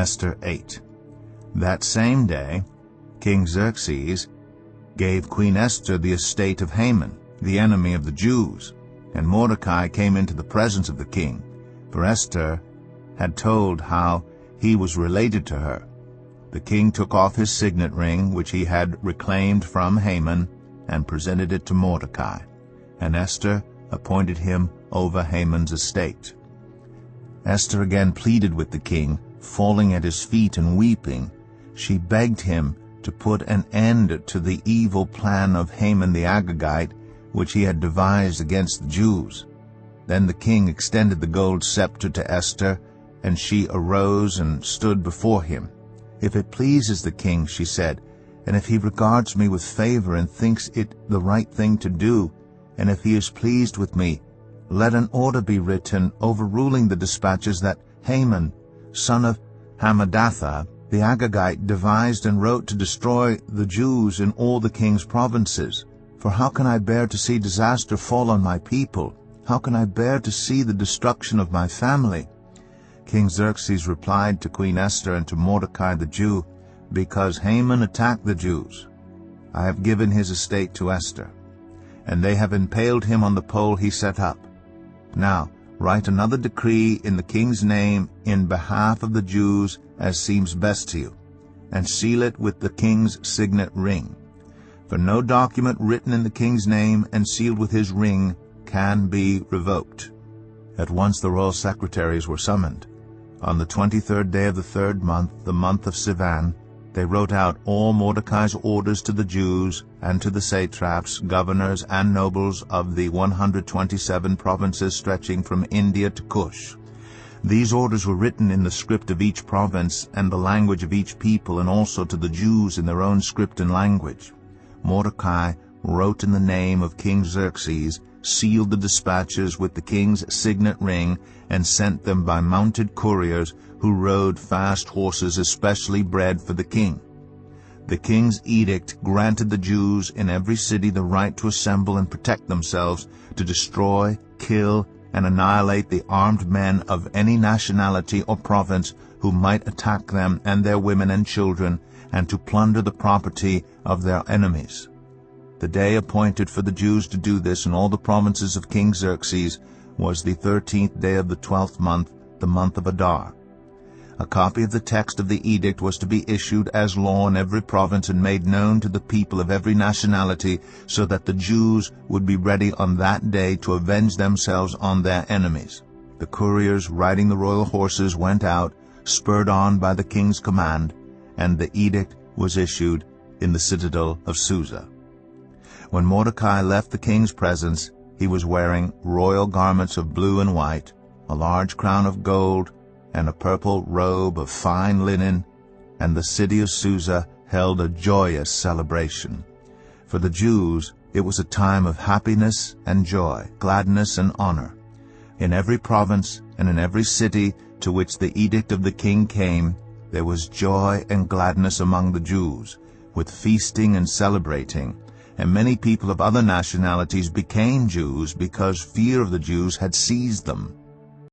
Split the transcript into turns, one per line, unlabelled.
Esther 8. That same day, King Xerxes gave Queen Esther the estate of Haman, the enemy of the Jews, and Mordecai came into the presence of the king, for Esther had told how he was related to her. The king took off his signet ring, which he had reclaimed from Haman, and presented it to Mordecai, and Esther appointed him over Haman's estate. Esther again pleaded with the king, falling at his feet and weeping. She begged him to put an end to the evil plan of Haman the Agagite, which he had devised against the Jews. Then the king extended the gold scepter to Esther, and she arose and stood before him. "If it pleases the king," she said, "and if he regards me with favor and thinks it the right thing to do, and if he is pleased with me, let an order be written overruling the dispatches that Haman, son of Hammedatha, the Agagite, devised and wrote to destroy the Jews in all the king's provinces. For how can I bear to see disaster fall on my people? How can I bear to see the destruction of my family?" King Xerxes replied to Queen Esther and to Mordecai the Jew, "Because Haman attacked the Jews, I have given his estate to Esther, and they have impaled him on the pole he set up. Now write another decree in the king's name in behalf of the Jews as seems best to you, and seal it with the king's signet ring. For no document written in the king's name and sealed with his ring can be revoked." At once the royal secretaries were summoned. On the 23rd day of the 3rd month, the month of Sivan, they wrote out all Mordecai's orders to the Jews and to the satraps, governors, and nobles of the 127 provinces stretching from India to Cush. These orders were written in the script of each province and the language of each people, and also to the Jews in their own script and language. Mordecai wrote in the name of King Xerxes, sealed the dispatches with the king's signet ring, and sent them by mounted couriers who rode fast horses especially bred for the king. The king's edict granted the Jews in every city the right to assemble and protect themselves, to destroy, kill, and annihilate the armed men of any nationality or province who might attack them and their women and children, and to plunder the property of their enemies. The day appointed for the Jews to do this in all the provinces of King Xerxes was the 13th day of the 12th month, the month of Adar. A copy of the text of the edict was to be issued as law in every province and made known to the people of every nationality, so that the Jews would be ready on that day to avenge themselves on their enemies. The couriers riding the royal horses went out, spurred on by the king's command, and the edict was issued in the citadel of Susa. When Mordecai left the king's presence, he was wearing royal garments of blue and white, a large crown of gold, and a purple robe of fine linen, and the city of Susa held a joyous celebration. For the Jews it was a time of happiness and joy, gladness and honor. In every province and in every city to which the edict of the king came, there was joy and gladness among the Jews, with feasting and celebrating, and many people of other nationalities became Jews because fear of the Jews had seized them.